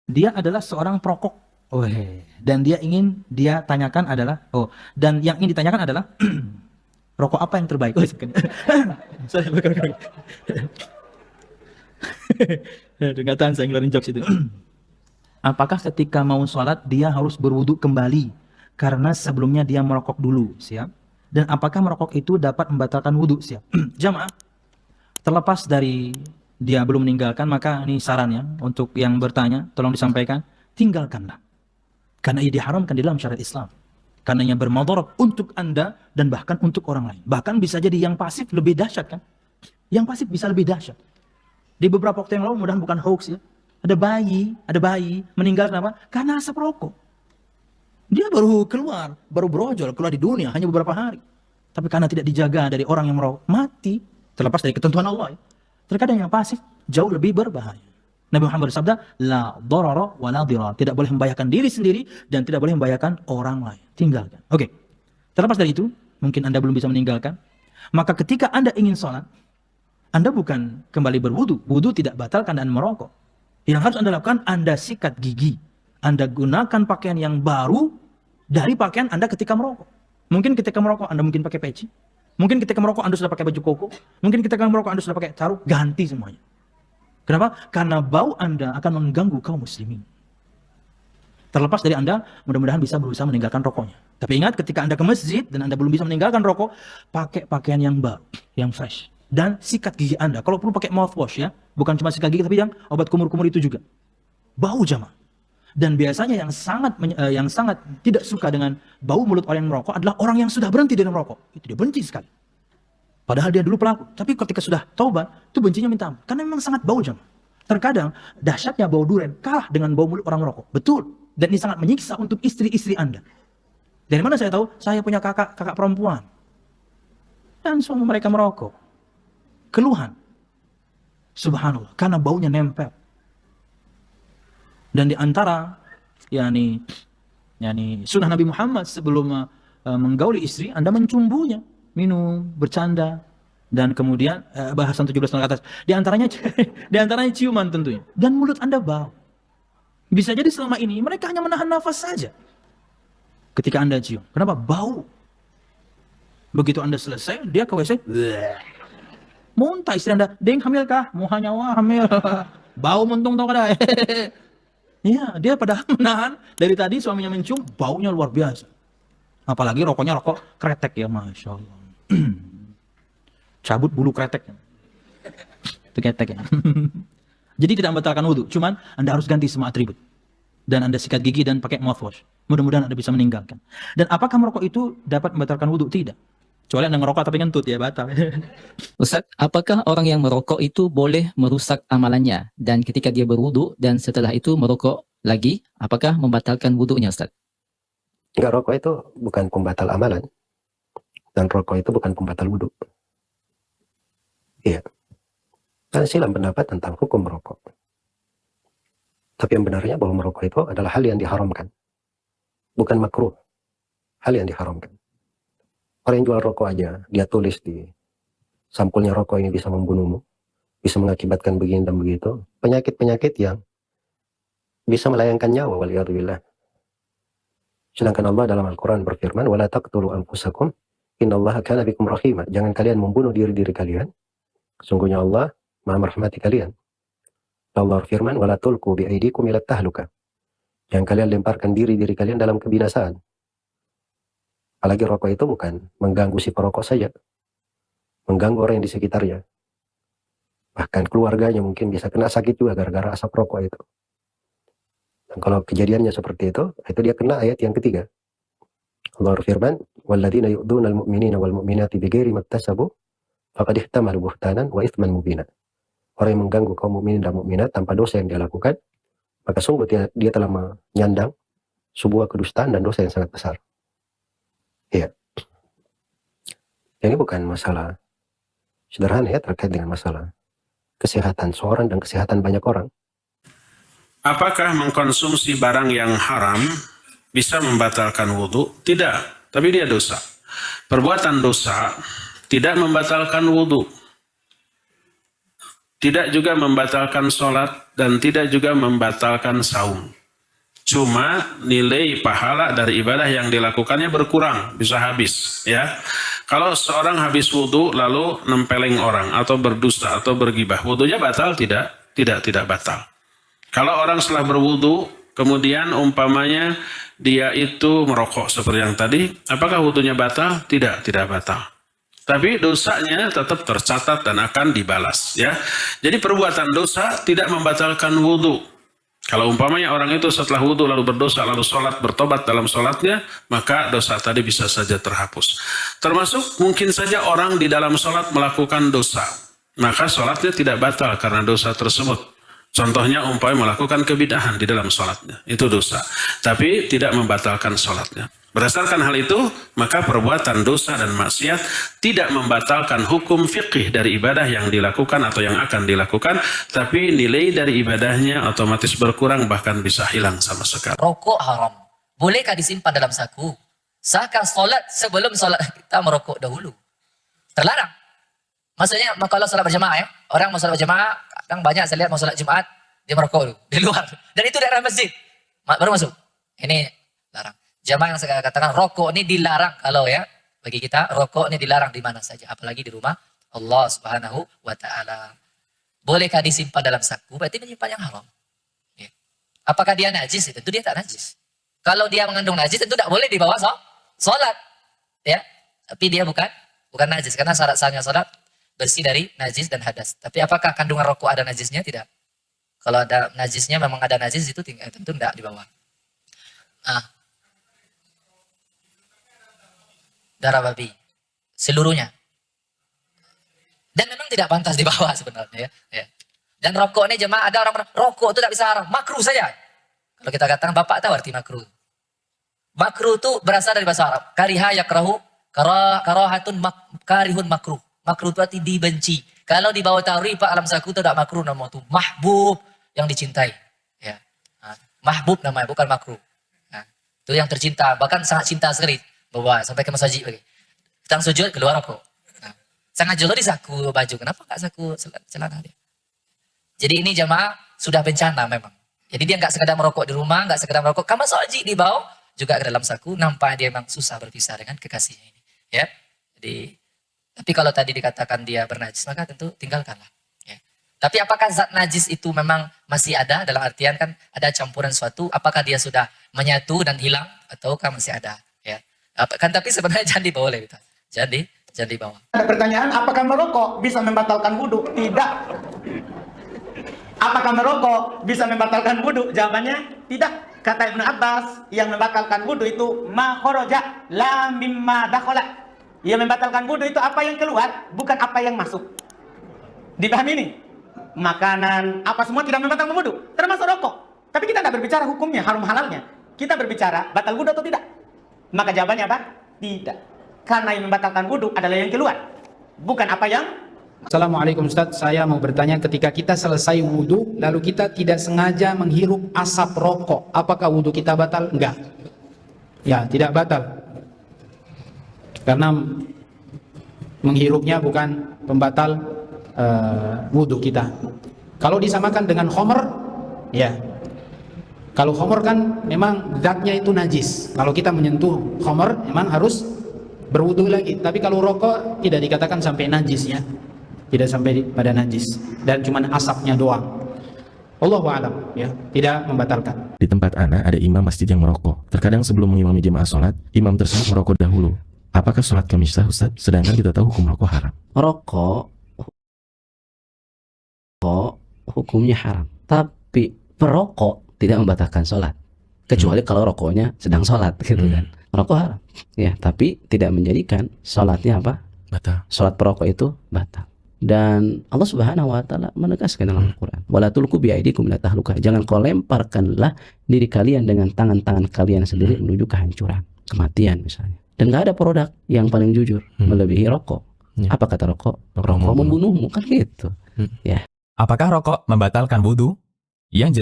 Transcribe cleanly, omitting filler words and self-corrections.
dia adalah seorang perokok. Oh, dan dia tanyakan adalah, dan yang ingin ditanyakan adalah rokok apa yang terbaik? Oh, sorry, bukan. Nggak tahan saya ngeluarin jokes itu. Apakah ketika mau sholat dia harus berwudu kembali karena sebelumnya dia merokok dulu, siap? Dan apakah merokok itu dapat membatalkan wudu, siap? Jamaah, terlepas dari dia belum meninggalkan, maka ini sarannya untuk yang bertanya, tolong disampaikan, tinggalkanlah. Karena ia diharamkan di dalam syariat Islam. Karena ia bermadarat untuk Anda dan bahkan untuk orang lain. Bahkan bisa jadi yang pasif lebih dahsyat kan? Yang pasif bisa lebih dahsyat. Di beberapa waktu yang lalu, mudah-mudahan bukan hoax ya. Ada bayi meninggal kenapa? Karena asap rokok. Dia baru brojol, keluar di dunia hanya beberapa hari. Tapi karena tidak dijaga dari orang yang merokok, mati. Terlepas dari ketentuan Allah ya. Terkadang yang pasif jauh lebih berbahaya. Nabi Muhammad bersabda, la darara wa la dirar. Tidak boleh membahayakan diri sendiri dan tidak boleh membahayakan orang lain. Tinggalkan. Oke. Terlepas dari itu, mungkin Anda belum bisa meninggalkan. Maka ketika Anda ingin sholat, Anda bukan kembali berwudu. Wudu tidak batal karena Anda merokok. Yang harus Anda lakukan, Anda sikat gigi. Anda gunakan pakaian yang baru dari pakaian Anda ketika merokok. Mungkin ketika merokok Anda mungkin pakai peci. Mungkin ketika merokok Anda sudah pakai baju koko. Mungkin ketika merokok Anda sudah pakai sarung. Ganti semuanya. Kenapa? Karena bau Anda akan mengganggu kaum muslimin. Terlepas dari Anda, mudah-mudahan bisa berusaha meninggalkan rokoknya. Tapi ingat, ketika Anda ke masjid dan Anda belum bisa meninggalkan rokok, pakai pakaian yang baru, yang fresh. Dan sikat gigi Anda. Kalau perlu pakai mouthwash ya. Bukan cuma sikat gigi, tapi yang obat kumur-kumur itu juga. Bau jamaah. Dan biasanya yang sangat tidak suka dengan bau mulut orang yang merokok adalah orang yang sudah berhenti dari merokok. Itu dia benci sekali. Padahal dia dulu pelaku. Tapi ketika sudah taubat, itu bencinya minta ampun. Karena memang sangat bau jamaah. Terkadang dahsyatnya bau durian kalah dengan bau mulut orang merokok. Betul. Dan ini sangat menyiksa untuk istri-istri Anda. Dari mana saya tahu? Saya punya kakak perempuan. Dan semua mereka merokok. Keluhan. Subhanallah. Karena baunya nempel. Dan di antara sunnah Nabi Muhammad sebelum menggauli istri, Anda mencumbunya, minum, bercanda, dan kemudian bahasan 17 tahun ke atas. Di antaranya ciuman tentunya. Dan mulut Anda bau. Bisa jadi selama ini mereka hanya menahan nafas saja. Ketika Anda cium. Kenapa? Bau. Begitu Anda selesai, dia ke WC. Muntah istri Anda. Deng, hamil kah? Mau nyawa hamil. Bau muntung tau kada. Iya, dia padahal menahan dari tadi suaminya mencium, baunya luar biasa. Apalagi rokoknya rokok kretek ya, Masya Allah. Cabut bulu kretek. Itu kretek ya. Jadi tidak membatalkan wudhu, cuman Anda harus ganti semua atribut. Dan Anda sikat gigi dan pakai mouthwash. Mudah-mudahan Anda bisa meninggalkan. Dan apakah merokok itu dapat membatalkan wudhu? Tidak. Kecuali Anda ngerokok tapi ngentut ya, batal. Ustaz, apakah orang yang merokok itu boleh merusak amalannya? Dan ketika dia berwudu dan setelah itu merokok lagi, apakah membatalkan wudunya, Ustaz? Enggak, rokok itu bukan pembatal amalan. Dan rokok itu bukan pembatal wudu. Iya. Dan silam pendapat tentang hukum merokok. Tapi yang benarnya bahwa merokok itu adalah hal yang diharamkan. Bukan makruh. Hal yang diharamkan. Orang yang jual rokok aja, dia tulis di sampulnya rokok ini bisa membunuhmu, bisa mengakibatkan begini dan begitu. Penyakit-penyakit yang bisa melayangkan nyawa, waliyadzubillah. Sedangkan Allah dalam Al-Quran berfirman, وَلَا تَقْتُلُوا أَنفُسَكُمْ إِنَّ اللَّهَ كَانَ بِكُمْ رَحِيمًا. Jangan kalian membunuh diri-diri kalian. Sungguhnya Allah Maha merahmati kalian. Allah berfirman, وَلَا تُلْقُوا بِأَيْدِيكُمْ إِلَى التَّهْلُكَةِ. Jangan kalian lemparkan diri-diri kalian dalam kebinasaan. Apalagi rokok itu bukan mengganggu si perokok saja, mengganggu orang yang di sekitarnya. Bahkan keluarganya mungkin bisa kena sakit juga gara-gara asap rokok itu. Dan kalau kejadiannya seperti itu dia kena ayat yang ketiga. Allah berfirman, وَالَّذِينَ يُؤْذُونَ الْمُؤْمِنِينَ وَالْمُؤْمِنَاتِ بِغَيْرِ مَا اكْتَسَبُوا فَقَدِ احْتَمَلُوا بُهْتَانًا وَإِثْمًا مُبِينًا. Orang yang mengganggu kaum mukminin dan mukminat tanpa dosa yang dia lakukan, maka sungguh dia telah menyandang sebuah kedustaan dan dosa yang sangat besar. Iya. Ini bukan masalah sederhana ya, terkait dengan masalah kesehatan seorang dan kesehatan banyak orang. Apakah mengkonsumsi barang yang haram bisa membatalkan wudhu? Tidak, tapi dia dosa. Perbuatan dosa tidak membatalkan wudhu. tidak juga membatalkan sholat, dan tidak juga membatalkan saum. Cuma nilai pahala dari ibadah yang dilakukannya berkurang, bisa habis. Ya, kalau seorang habis wudhu lalu nempeleng orang atau berdusta atau bergibah, wudhunya batal? Tidak batal. Kalau orang setelah berwudhu, kemudian umpamanya dia itu merokok seperti yang tadi, apakah wudhunya batal? Tidak batal. Tapi dosanya tetap tercatat dan akan dibalas. Ya, jadi perbuatan dosa tidak membatalkan wudhu. Kalau umpamanya orang itu setelah wudhu lalu berdosa, lalu sholat, bertobat dalam sholatnya, maka dosa tadi bisa saja terhapus. Termasuk mungkin saja orang di dalam sholat melakukan dosa, maka sholatnya tidak batal karena dosa tersebut. Contohnya umpamanya melakukan kebidahan di dalam sholatnya, itu dosa. Tapi tidak membatalkan sholatnya. Berdasarkan hal itu, maka perbuatan dosa dan maksiat tidak membatalkan hukum fikih dari ibadah yang dilakukan atau yang akan dilakukan, tapi nilai dari ibadahnya otomatis berkurang, bahkan bisa hilang sama sekali. Rokok haram. Bolehkah disimpan dalam saku? Sahkah solat sebelum solat kita merokok dahulu? Terlarang. Maksudnya kalau solat berjamaah ya, orang mau solat berjamaah, kadang banyak saya lihat mau solat Jumat, dia merokok dulu, di luar. Dan itu daerah masjid. Baru masuk. Ini larang. Jamaah yang saya katakan rokok ini dilarang, kalau ya bagi kita rokok ini dilarang di mana saja, apalagi di rumah Allah Subhanahu wa taala. Bolehkah disimpan dalam saku? Berarti menyimpan yang haram. Ya. Apakah dia najis? Tentu dia tak najis. Kalau dia mengandung najis tentu tidak boleh dibawa salat. Ya. Tapi dia bukan najis karena syarat sahnya salat bersih dari najis dan hadas. Tapi apakah kandungan rokok ada najisnya? Tidak. Kalau ada najisnya, memang ada najis itu tentu tidak dibawa. Nah, darah babi seluruhnya, dan memang tidak pantas dibawa sebenarnya ya. Dan rokok ini jemaah, ada orang rokok itu tidak bisa haram, makruh saja. Kalau kita katakan, bapak tahu arti makruh? Makruh itu berasal dari bahasa Arab, kariha yakrahu, karahatun karihun makruh. Makruh itu arti dibenci. Kalau di bawah ta'rif alam saku itu tidak makruh, nama itu mahbub, yang dicintai ya. Mahbub namanya, bukan makruh. Nah, itu yang tercinta, bahkan sangat cinta sekali, bawa sampai ke masjid lagi. Kita sujud keluar rokok. Nah, sangat jelo di saku baju. Kenapa nggak saku celana dia? Jadi ini jamaah sudah bencana memang. Jadi dia nggak sekedar merokok di rumah, nggak sekedar merokok. Kamar soji dibawa juga ke dalam saku. Nampak dia memang susah berpisah dengan kekasihnya ini. Ya. Jadi, tapi kalau tadi dikatakan dia bernajis, maka tentu tinggalkanlah. Ya. Tapi apakah zat najis itu memang masih ada? Dalam artian kan ada campuran suatu. Apakah dia sudah menyatu dan hilang, ataukah masih ada? Kan tapi sebenarnya jangan dibawa oleh kita. Jangan dibawa. Ada pertanyaan, apakah merokok bisa membatalkan wudhu? Tidak. Apakah merokok bisa membatalkan wudhu? Jawabannya tidak. Kata Ibnu Abbas, yang membatalkan wudhu itu ma kharaja la mimma dakhala. Yang membatalkan wudhu itu apa yang keluar, bukan apa yang masuk. Dipahami ini? Makanan, apa semua tidak membatalkan wudhu, termasuk rokok. Tapi kita tidak berbicara hukumnya, haram halalnya. Kita berbicara batal wudhu atau tidak. Maka jawabannya apa? Tidak. Karena yang membatalkan wudhu adalah yang keluar, bukan apa yang... Assalamualaikum Ustaz, saya mau bertanya, ketika kita selesai wudhu lalu kita tidak sengaja menghirup asap rokok, apakah wudhu kita batal? Enggak. Ya, tidak batal. Karena menghirupnya bukan pembatal wudhu kita. Kalau disamakan dengan khomer, ya. Kalau khomer kan memang zatnya itu najis. Kalau kita menyentuh khomer memang harus berwudu lagi. Tapi kalau rokok tidak dikatakan sampai najis ya. Tidak sampai pada najis. Dan cuma asapnya doang. Allahu a'lam ya, tidak membatalkan. Di tempat ana ada imam masjid yang merokok. Terkadang sebelum mengimami jemaah sholat, imam tersebut merokok dahulu. Apakah sholat kami sah, Ustaz? Sedangkan kita tahu hukum rokok haram. Rokok hukumnya haram. Tapi perokok tidak membatalkan sholat, kecuali kalau rokoknya sedang sholat gitu kan. Rokok haram ya, tapi tidak menjadikan sholatnya apa? Batal. Sholat perokok itu batal. Dan Allah Subhanahu wa taala menegaskan dalam Al-Qur'an, wala tulqu biaidikum ila tahlukah. Jangan kau lemparkanlah diri kalian dengan tangan-tangan kalian sendiri menuju kehancuran, kematian misalnya. Dan nggak ada produk yang paling jujur melebihi rokok. Apa kata rokok? Rokok membunuhmu kan gitu. Ya. Apakah rokok membatalkan wudu? Yang jelas